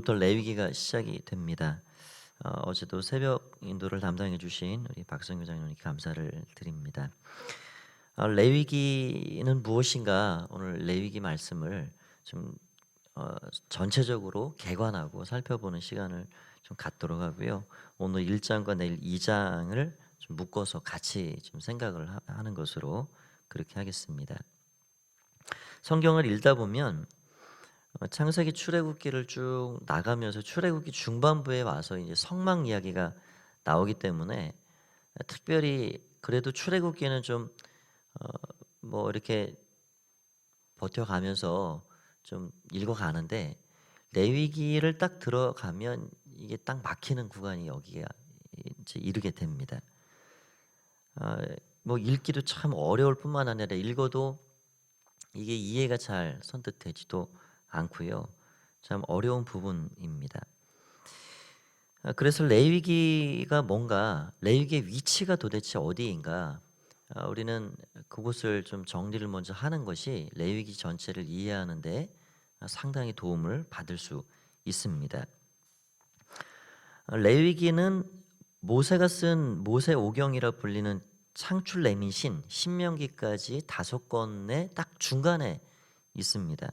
오늘부터 레위기가 시작이 됩니다. 어제도 새벽 인도를 담당해 주신 우리 박성규 장로님께 감사를 드립니다. 레위기는 무엇인가, 오늘 레위기 말씀을 좀 전체적으로 개관하고 살펴보는 시간을 좀 갖도록 하고요. 오늘 1장과 내일 2장을 좀 묶어서 같이 좀 생각을 하는 것으로 그렇게 하겠습니다. 성경을 읽다 보면 창세기 출애굽기를 쭉 나가면서 출애굽기 중반부에 와서 이제 성막 이야기가 나오기 때문에 특별히 그래도 출애굽기는 좀 뭐 이렇게 버텨가면서 좀 읽어가는데, 레위기를 딱 들어가면 이게 딱 막히는 구간이 여기가 이제 이르게 됩니다. 뭐 읽기도 참 어려울 뿐만 아니라 읽어도 이게 이해가 잘 선뜻되지도 않고요. 참 어려운 부분입니다. 그래서 레위기가 뭔가, 레위기의 위치가 도대체 어디인가, 우리는 그곳을 좀 정리를 먼저 하는 것이 레위기 전체를 이해하는 데 상당히 도움을 받을 수 있습니다. 레위기는 모세가 쓴 모세오경이라 불리는 창출 레민신 신명기까지 5권의 딱 중간에 있습니다.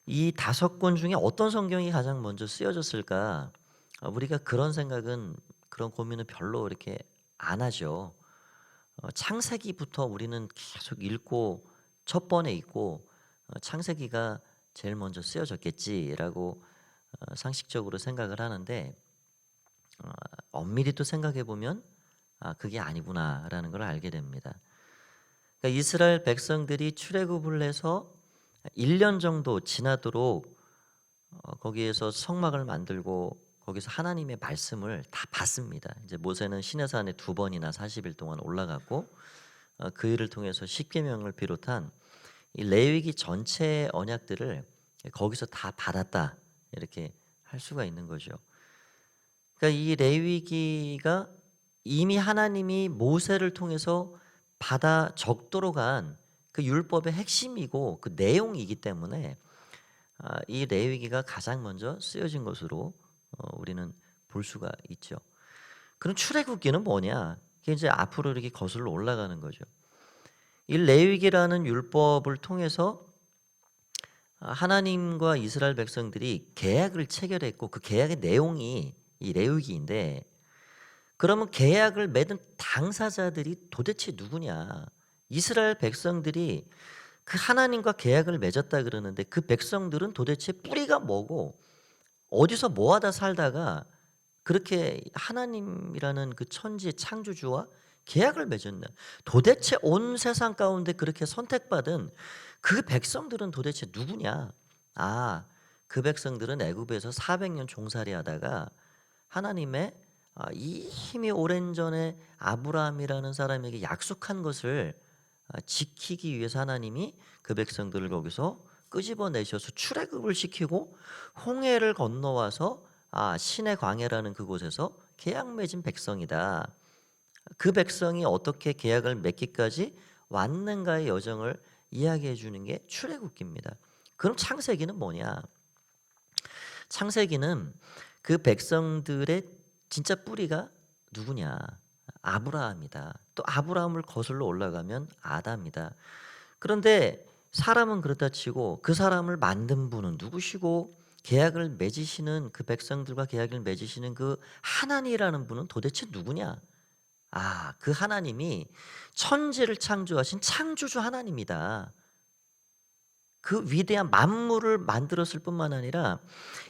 이 5권 중에 어떤 성경이 가장 먼저 쓰여졌을까? 우리가 그런 생각은, 그런 고민은 별로 이렇게 안 하죠. 창세기부터 우리는 계속 읽고 첫 번에 있고 창세기가 제일 먼저 쓰여졌겠지라고 상식적으로 생각을 하는데, 엄밀히 또 생각해 보면 그게 아니구나라는 걸 알게 됩니다. 그러니까 이스라엘 백성들이 출애굽을 해서 1년 정도 지나도록 거기에서 성막을 만들고 거기서 하나님의 말씀을 다 받습니다. 이제 모세는 시내산에 2번이나 40일 동안 올라가고 그 일을 통해서 십계명을 비롯한 이 레위기 전체 언약들을 거기서 다 받았다, 이렇게 할 수가 있는 거죠. 그러니까 이 레위기가 이미 하나님이 모세를 통해서 받아 적도록 한 그 율법의 핵심이고 그 내용이기 때문에 이 레위기가 가장 먼저 쓰여진 것으로 우리는 볼 수가 있죠. 그럼 출애굽기는 뭐냐? 이게 이제 앞으로 이렇게 거슬러 올라가는 거죠. 이 레위기라는 율법을 통해서 하나님과 이스라엘 백성들이 계약을 체결했고 그 계약의 내용이 이 레위기인데, 그러면 계약을 맺은 당사자들이 도대체 누구냐? 이스라엘 백성들이 그 하나님과 계약을 맺었다 그러는데 그 백성들은 도대체 뿌리가 뭐고 어디서 뭐하다 살다가 그렇게 하나님이라는 그 천지 창조주와 계약을 맺었나? 도대체 온 세상 가운데 그렇게 선택받은 그 백성들은 도대체 누구냐? 그 백성들은 애굽에서 400년 종살이 하다가 하나님의 이미 오랜 전에 아브라함이라는 사람에게 약속한 것을 지키기 위해서 하나님이 그 백성들을 거기서 끄집어내셔서 출애굽을 시키고 홍해를 건너와서 신의 광야라는 그곳에서 계약 맺은 백성이다. 그 백성이 어떻게 계약을 맺기까지 왔는가의 여정을 이야기해 주는 게 출애굽기입니다. 그럼 창세기는 뭐냐? 창세기는 그 백성들의 진짜 뿌리가 누구냐? 아브라함이다. 또 아브라함을 거슬러 올라가면 아담이다. 그런데 사람은 그렇다 치고 그 사람을 만든 분은 누구시고 계약을 맺으시는 그 백성들과 계약을 맺으시는 그 하나님이라는 분은 도대체 누구냐? 그 하나님이 천지를 창조하신 창조주 하나님이다. 그 위대한 만물을 만들었을 뿐만 아니라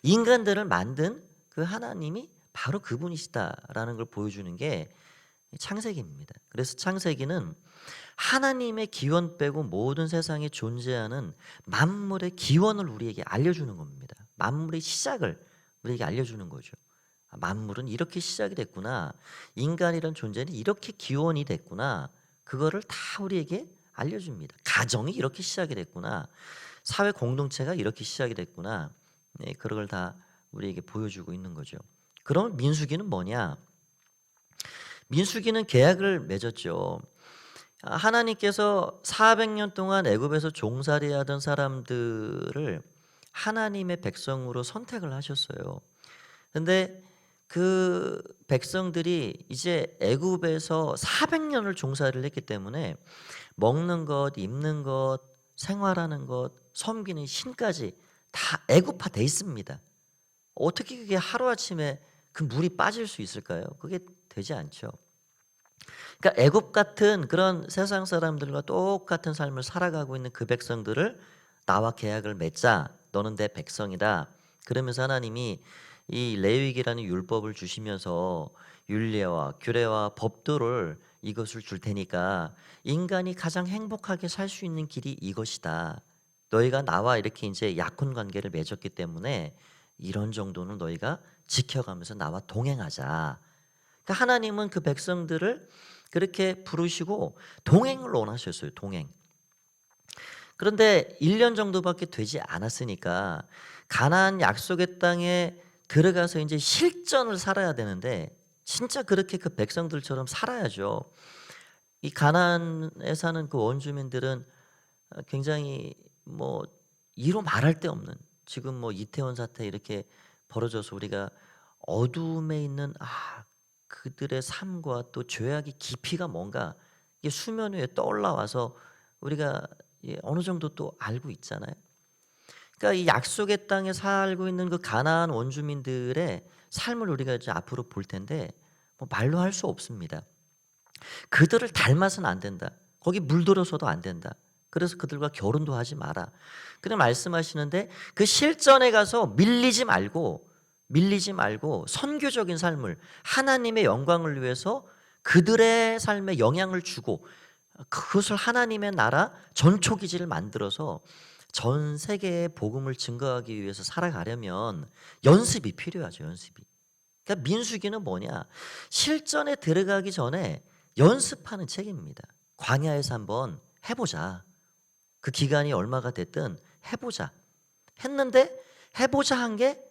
인간들을 만든 그 하나님이 바로 그분이시다라는 걸 보여주는 게 창세기입니다. 그래서 창세기는 하나님의 기원 빼고 모든 세상에 존재하는 만물의 기원을 우리에게 알려주는 겁니다. 만물의 시작을 우리에게 알려주는 거죠. 만물은 이렇게 시작이 됐구나. 인간이란 존재는 이렇게 기원이 됐구나. 그거를 다 우리에게 알려줍니다. 가정이 이렇게 시작이 됐구나. 사회 공동체가 이렇게 시작이 됐구나. 네, 그런 걸 다 우리에게 보여주고 있는 거죠. 그럼 민수기는 뭐냐? 민수기는 계약을 맺었죠. 하나님께서 400년 동안 애굽에서 종살이하던 사람들을 하나님의 백성으로 선택을 하셨어요. 근데 그 백성들이 이제 애굽에서 400년을 종살이를 했기 때문에 먹는 것, 입는 것, 생활하는 것, 섬기는 신까지 다 애굽화돼 있습니다. 어떻게 그게 하루아침에 그 물이 빠질 수 있을까요? 그게 되지 않죠. 그러니까 애굽 같은 그런 세상 사람들과 똑같은 삶을 살아가고 있는 그 백성들을 나와 계약을 맺자. 너는 내 백성이다. 그러면서 하나님이 이 레위기라는 율법을 주시면서 율례와 규례와 법도를 이것을 줄 테니까 인간이 가장 행복하게 살 수 있는 길이 이것이다. 너희가 나와 이렇게 이제 약혼 관계를 맺었기 때문에 이런 정도는 너희가 지켜가면서 나와 동행하자. 그러니까 하나님은 그 백성들을 그렇게 부르시고 동행을 원하셨어요. 동행. 그런데 1년 정도밖에 되지 않았으니까 가나안 약속의 땅에 들어가서 이제 실전을 살아야 되는데 진짜 그렇게 그 백성들처럼 살아야죠. 이 가나안에 사는 그 원주민들은 굉장히 뭐 이로 말할 데 없는 지금 뭐 이태원 사태 이렇게 벌어져서 우리가 어둠에 있는 그들의 삶과 또 죄악의 깊이가 뭔가 이게 수면 위에 떠올라와서 우리가 어느 정도 또 알고 있잖아요. 그러니까 이 약속의 땅에 살고 있는 그 가나안 원주민들의 삶을 우리가 이제 앞으로 볼 텐데 뭐 말로 할 수 없습니다. 그들을 닮아서는 안 된다. 거기 물들어서도 안 된다. 그래서 그들과 결혼도 하지 마라. 그냥 말씀하시는데 그 실전에 가서 밀리지 말고 선교적인 삶을 하나님의 영광을 위해서 그들의 삶에 영향을 주고 그것을 하나님의 나라 전초기지를 만들어서 전 세계에 복음을 증거하기 위해서 살아가려면 연습이 필요하죠. 연습이. 그러니까 민수기는 뭐냐? 실전에 들어가기 전에 연습하는 책입니다. 광야에서 한번 해보자. 그 기간이 얼마가 됐든 해보자. 했는데 해보자 한 게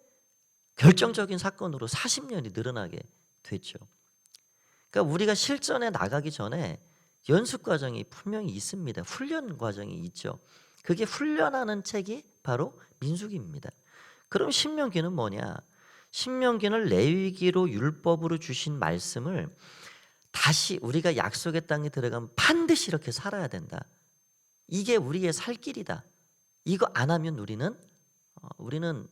결정적인 사건으로 40년이 늘어나게 됐죠. 그러니까 우리가 실전에 나가기 전에 연습 과정이 분명히 있습니다. 훈련 과정이 있죠. 그게 훈련하는 책이 바로 민수기입니다. 그럼 신명기는 뭐냐? 신명기는 레위기로 율법으로 주신 말씀을 다시 우리가 약속의 땅에 들어가면 반드시 이렇게 살아야 된다. 이게 우리의 살 길이다. 이거 안 하면 우리는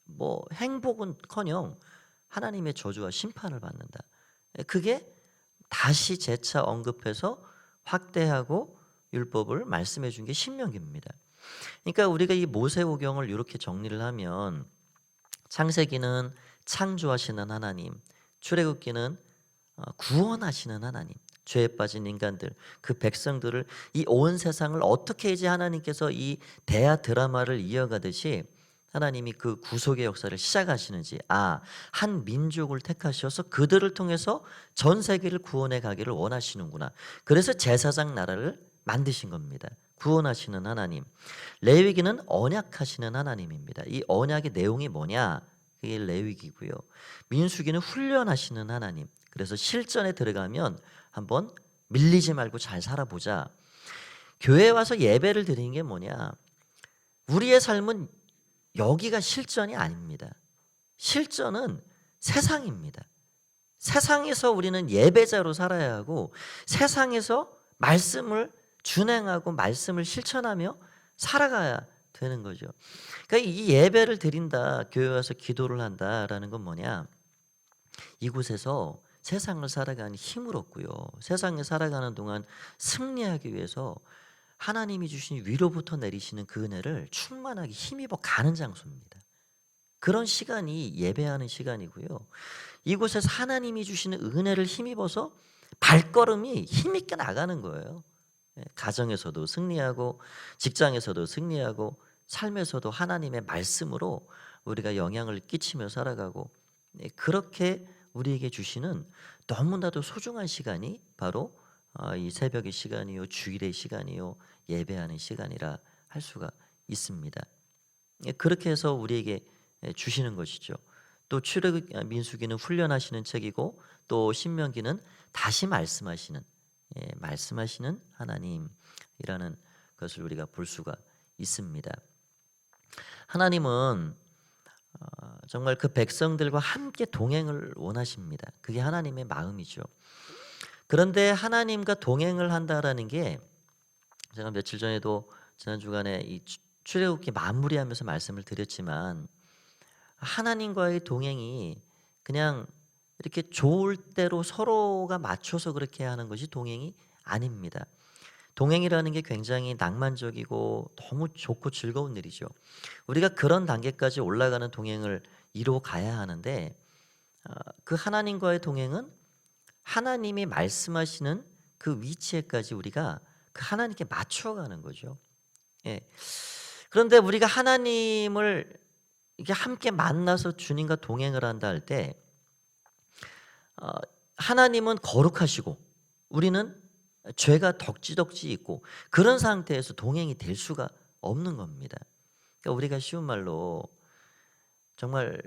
뭐 행복은커녕 하나님의 저주와 심판을 받는다. 그게 다시 재차 언급해서 확대하고 율법을 말씀해 준 게 신명기입니다. 그러니까 우리가 이 모세오경을 이렇게 정리를 하면 창세기는 창조하시는 하나님, 출애굽기는 구원하시는 하나님, 죄에 빠진 인간들, 그 백성들을 이 온 세상을 어떻게 이제 하나님께서 이 대하 드라마를 이어가듯이 하나님이 그 구속의 역사를 시작하시는지 한 민족을 택하셔서 그들을 통해서 전 세계를 구원해 가기를 원하시는구나. 그래서 제사장 나라를 만드신 겁니다. 구원하시는 하나님. 레위기는 언약하시는 하나님입니다. 이 언약의 내용이 뭐냐? 그게 레위기고요. 민수기는 훈련하시는 하나님. 그래서 실전에 들어가면 한번 밀리지 말고 잘 살아보자. 교회에 와서 예배를 드리는 게 뭐냐? 우리의 삶은 여기가 실전이 아닙니다. 실전은 세상입니다. 세상에서 우리는 예배자로 살아야 하고 세상에서 말씀을 준행하고 말씀을 실천하며 살아가야 되는 거죠. 그러니까 이 예배를 드린다, 교회 와서 기도를 한다라는 건 뭐냐? 이곳에서 세상을 살아가는 힘을 얻고요. 세상에 살아가는 동안 승리하기 위해서 하나님이 주신 위로부터 내리시는 그 은혜를 충만하게 힘입어 가는 장소입니다. 그런 시간이 예배하는 시간이고요. 이곳에서 하나님이 주시는 은혜를 힘입어서 발걸음이 힘있게 나가는 거예요. 가정에서도 승리하고 직장에서도 승리하고 삶에서도 하나님의 말씀으로 우리가 영향을 끼치며 살아가고 그렇게 우리에게 주시는 너무나도 소중한 시간이 바로 이 새벽의 시간이요, 주일의 시간이요, 예배하는 시간이라 할 수가 있습니다. 그렇게 해서 우리에게 주시는 것이죠. 또 출애굽 민수기는 훈련하시는 책이고 또 신명기는 다시 말씀하시는 하나님이라는 것을 우리가 볼 수가 있습니다. 하나님은 정말 그 백성들과 함께 동행을 원하십니다. 그게 하나님의 마음이죠. 그런데 하나님과 동행을 한다라는 게 제가 며칠 전에도 지난 주간에 이 출애굽기 마무리하면서 말씀을 드렸지만 하나님과의 동행이 그냥 이렇게 좋을 대로 서로가 맞춰서 그렇게 하는 것이 동행이 아닙니다. 동행이라는 게 굉장히 낭만적이고 너무 좋고 즐거운 일이죠. 우리가 그런 단계까지 올라가는 동행을 이루어 가야 하는데 그 하나님과의 동행은 하나님이 말씀하시는 그 위치에까지 우리가 그 하나님께 맞춰가는 거죠. 예. 그런데 우리가 하나님을 이게 함께 만나서 주님과 동행을 한다 할 때 어 하나님은 거룩하시고 우리는 죄가 덕지덕지 있고 그런 상태에서 동행이 될 수가 없는 겁니다. 그러니까 우리가 쉬운 말로 정말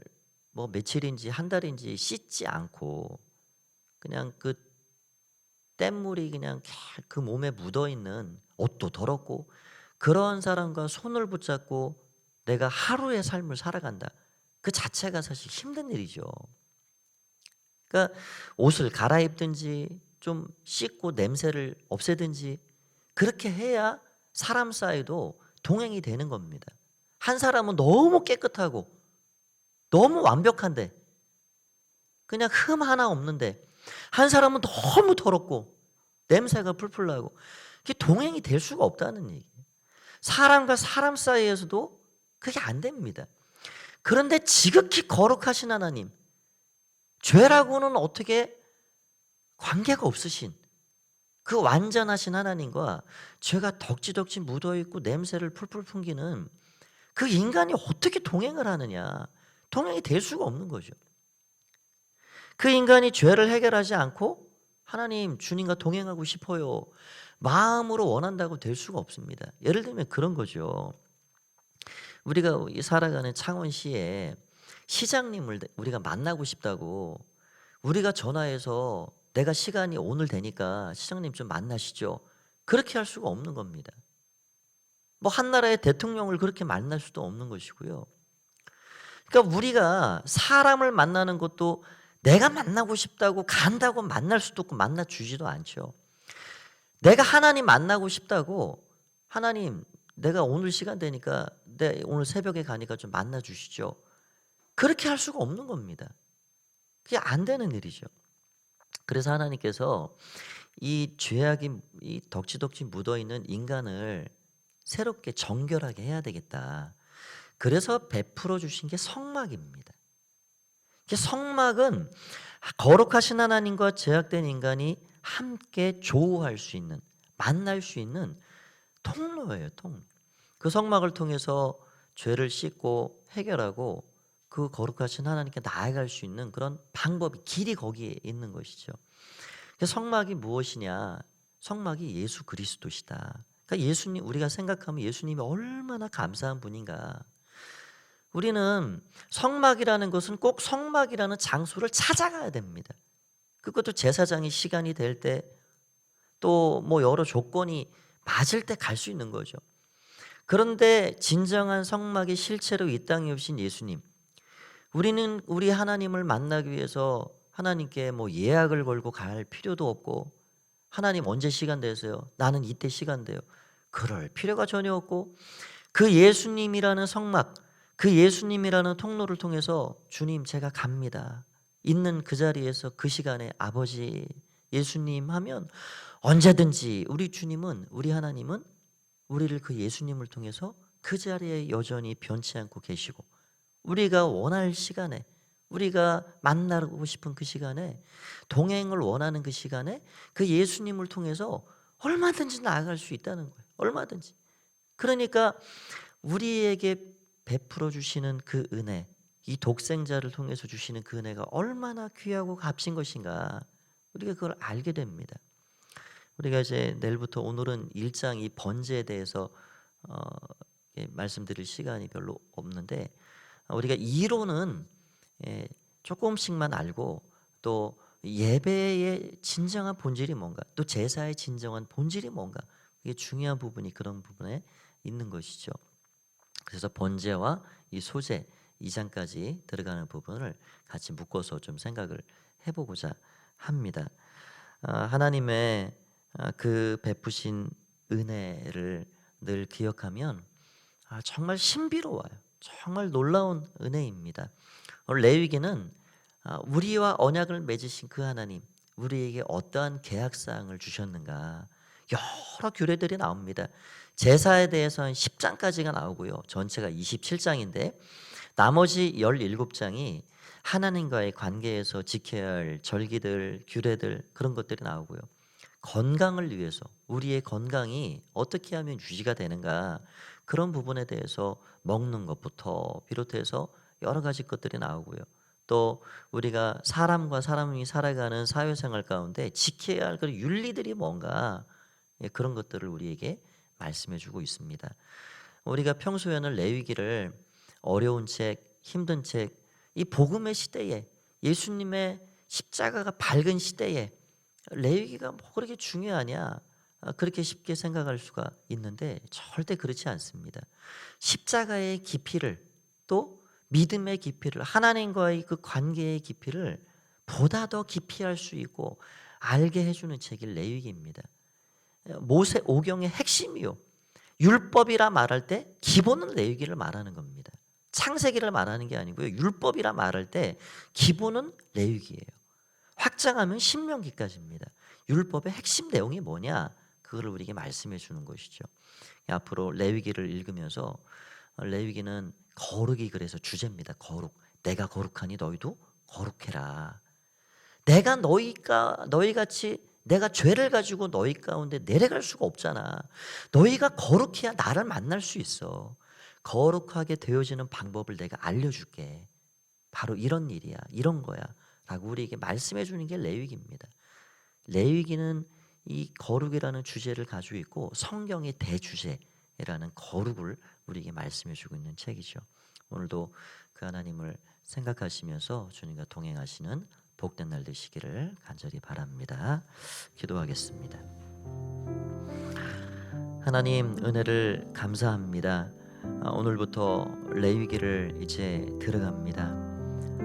뭐 며칠인지 한 달인지 씻지 않고 그냥 그 뗏물이 그냥 그 몸에 묻어 있는 옷도 더럽고 그런 사람과 손을 붙잡고 내가 하루의 삶을 살아간다. 그 자체가 사실 힘든 일이죠. 그러니까 옷을 갈아입든지 좀 씻고 냄새를 없애든지 그렇게 해야 사람 사이도 동행이 되는 겁니다. 한 사람은 너무 깨끗하고 너무 완벽한데 그냥 흠 하나 없는데 한 사람은 너무 더럽고 냄새가 풀풀 나고 그게 동행이 될 수가 없다는 얘기예요. 사람과 사람 사이에서도 그게 안 됩니다. 그런데 지극히 거룩하신 하나님, 죄라고는 어떻게 관계가 없으신 그 완전하신 하나님과 죄가 덕지덕지 묻어있고 냄새를 풀풀 풍기는 그 인간이 어떻게 동행을 하느냐. 동행이 될 수가 없는 거죠. 그 인간이 죄를 해결하지 않고 하나님 주님과 동행하고 싶어요. 마음으로 원한다고 될 수가 없습니다. 예를 들면 그런 거죠. 우리가 살아가는 창원시에 시장님을 우리가 만나고 싶다고 우리가 전화해서 내가 시간이 오늘 되니까 시장님 좀 만나시죠. 그렇게 할 수가 없는 겁니다. 뭐 한 나라의 대통령을 그렇게 만날 수도 없는 것이고요. 그러니까 우리가 사람을 만나는 것도 내가 만나고 싶다고 간다고 만날 수도 없고 만나 주지도 않죠. 내가 하나님 만나고 싶다고 하나님 내가 오늘 시간 되니까 오늘 새벽에 가니까 좀 만나 주시죠. 그렇게 할 수가 없는 겁니다. 그게 안 되는 일이죠. 그래서 하나님께서 이 죄악이 이 덕지덕지 묻어 있는 인간을 새롭게 정결하게 해야 되겠다. 그래서 베풀어 주신 게 성막입니다. 성막은 거룩하신 하나님과 죄악된 인간이 함께 조우할 수 있는 만날 수 있는 통로예요. 통로. 그 성막을 통해서 죄를 씻고 해결하고 그 거룩하신 하나님께 나아갈 수 있는 그런 방법이 길이 거기에 있는 것이죠. 성막이 무엇이냐? 성막이 예수 그리스도시다. 그러니까 예수님 우리가 생각하면 예수님이 얼마나 감사한 분인가. 우리는 성막이라는 것은 꼭 성막이라는 장소를 찾아가야 됩니다. 그것도 제사장이 시간이 될 때 또 뭐 여러 조건이 맞을 때 갈 수 있는 거죠. 그런데 진정한 성막이 실체로 이 땅에 오신 예수님, 우리는 우리 하나님을 만나기 위해서 하나님께 뭐 예약을 걸고 갈 필요도 없고 하나님 언제 시간 되세요? 나는 이때 시간 돼요. 그럴 필요가 전혀 없고 그 예수님이라는 성막, 그 예수님이라는 통로를 통해서 주님 제가 갑니다. 있는 그 자리에서 그 시간에 아버지 예수님 하면 언제든지 우리 주님은 우리 하나님은 우리를 그 예수님을 통해서 그 자리에 여전히 변치 않고 계시고 우리가 원할 시간에 우리가 만나고 싶은 그 시간에 동행을 원하는 그 시간에 그 예수님을 통해서 얼마든지 나아갈 수 있다는 거예요. 얼마든지. 그러니까 우리에게 베풀어 주시는 그 은혜, 이 독생자를 통해서 주시는 그 은혜가 얼마나 귀하고 값진 것인가 우리가 그걸 알게 됩니다. 우리가 이제 내일부터 오늘은 1장 이 번제에 대해서 어, 말씀드릴 시간이 별로 없는데 우리가 이론은 조금씩만 알고 또 예배의 진정한 본질이 뭔가 또 제사의 진정한 본질이 뭔가 이게 중요한 부분이 그런 부분에 있는 것이죠. 그래서 번제와 이 소제 2장까지 들어가는 부분을 같이 묶어서 좀 생각을 해보고자 합니다. 하나님의 그 베푸신 은혜를 늘 기억하면 정말 신비로워요. 정말 놀라운 은혜입니다. 오늘 레위기는 우리와 언약을 맺으신 그 하나님, 우리에게 어떠한 계약사항을 주셨는가, 여러 규례들이 나옵니다. 제사에 대해서는 10장까지가 나오고요. 전체가 27장인데 나머지 17장이 하나님과의 관계에서 지켜야 할 절기들, 규례들, 그런 것들이 나오고요. 건강을 위해서 우리의 건강이 어떻게 하면 유지가 되는가, 그런 부분에 대해서 먹는 것부터 비롯해서 여러 가지 것들이 나오고요. 또 우리가 사람과 사람이 살아가는 사회생활 가운데 지켜야 할 그런 윤리들이 뭔가, 그런 것들을 우리에게 말씀해 주고 있습니다. 우리가 평소에는 레위기를 어려운 책, 힘든 책, 이 복음의 시대에, 예수님의 십자가가 밝은 시대에 레위기가 뭐 그렇게 중요하냐, 그렇게 쉽게 생각할 수가 있는데 절대 그렇지 않습니다. 십자가의 깊이를, 또 믿음의 깊이를, 하나님과의 그 관계의 깊이를 보다 더 깊이 할 수 있고 알게 해주는 책이 레위기입니다. 모세 오경의 핵심이요, 율법이라 말할 때 기본은 레위기를 말하는 겁니다. 창세기를 말하는 게 아니고요, 율법이라 말할 때 기본은 레위기예요. 확장하면 신명기까지입니다. 율법의 핵심 내용이 뭐냐, 그거를 우리에게 말씀해 주는 것이죠. 앞으로 레위기를 읽으면서, 레위기는 거룩이 그래서 주제입니다. 거룩. 내가 거룩하니 너희도 거룩해라. 내가 너희 같이 내가 죄를 가지고 너희 가운데 내려갈 수가 없잖아. 너희가 거룩해야 나를 만날 수 있어. 거룩하게 되어지는 방법을 내가 알려줄게. 바로 이런 일이야, 이런 거야 라고 우리에게 말씀해 주는 게 레위기입니다. 레위기는 이 거룩이라는 주제를 가지고 있고 성경의 대주제라는 거룩을 우리에게 말씀해 주고 있는 책이죠. 오늘도 그 하나님을 생각하시면서 주님과 동행하시는 복된 날 되시기를 간절히 바랍니다. 기도하겠습니다. 하나님, 은혜를 감사합니다. 오늘부터 레위기를 이제 들어갑니다.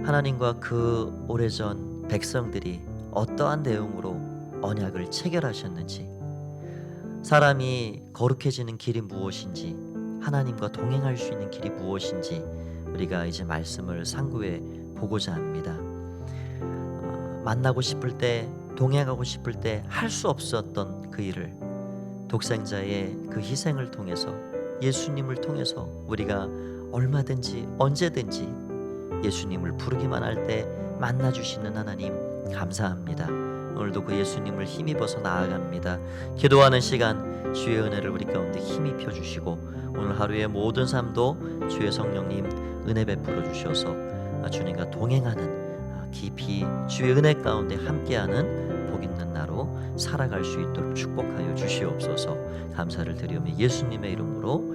하나님과 그 오래전 백성들이 어떠한 내용으로 언약을 체결하셨는지, 사람이 거룩해지는 길이 무엇인지, 하나님과 동행할 수 있는 길이 무엇인지 우리가 이제 말씀을 상고해 보고자 합니다. 만나고 싶을 때, 동행하고 싶을 때 할 수 없었던 그 일을 독생자의 그 희생을 통해서, 예수님을 통해서 우리가 얼마든지 언제든지 예수님을 부르기만 할 때 만나주시는 하나님 감사합니다. 오늘도 그 예수님을 힘입어서 나아갑니다. 기도하는 시간 주의 은혜를 우리 가운데 힘입혀 주시고, 오늘 하루의 모든 삶도 주의 성령님 은혜 베풀어 주셔서 주님과 동행하는, 깊이 주의 은혜 가운데 함께하는 복 있는 나로 살아갈 수 있도록 축복하여 주시옵소서. 감사를 드리오며 예수님의 이름으로